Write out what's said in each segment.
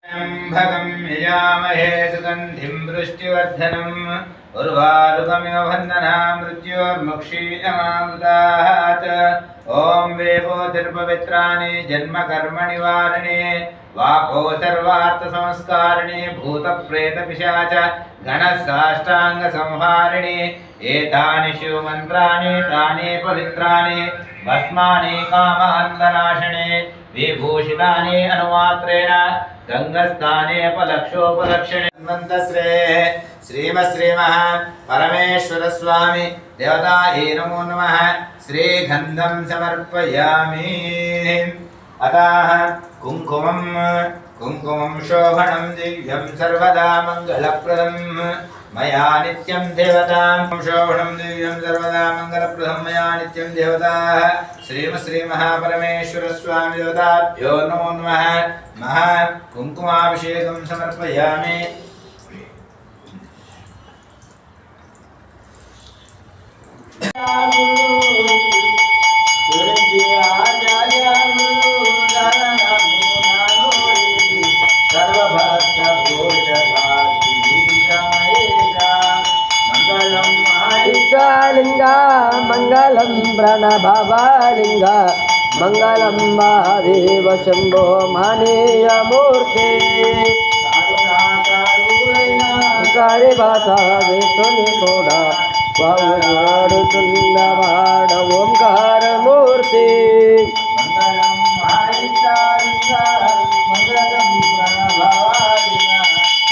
भगं यजामहे सुगन्धिं वृष्टिवर्धनम् उर्वारुकमिव बन्धना मृत्योर्मुक्षीयमामृतात् ॐ वेपोतिर्पवित्राणि जन्मकर्मनिवारिणे वापो सर्वार्थसंस्कारिणे भूतप्रेतपिशाच गणसाष्टाङ्गसंहारिणे एतानि शिवमन्त्राणि तानि पवित्राणि भस्मानि कामान्तनाशिने विभूषितानि अनुमात्रेण गंगस्थाने अपलक्षोपलक्षणे मन्त्रश्रे श्रीमश्रीमः परमेश्वर स्वामी देवतायै नमो नमः श्रीगन्धं समर्पयामि अतः कुङ्कुमं शोभनं दिव्यं सर्वदा मङ्गलप्रदम् मया नित्यं देवतां शोभनं दिव्यं सर्वदा मङ्गलप्रदं मया नित्यं देवताः श्रीमहापरमेश्वर स्वामी देवताभ्यो नमो नमः महा कुङ्कुमाभिषेकं समर्पयामि लिंगा मंगलम प्रणभवालिंगा मंगलम महादेव शंभो मानेय मूर्ति कार्य भाषा वेतुनि थोड़ा वावनाडु चुन्नवाड ओंकार मूर्ति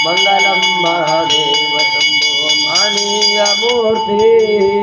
मंगलम महादेव शंभो मानेय मूर्ति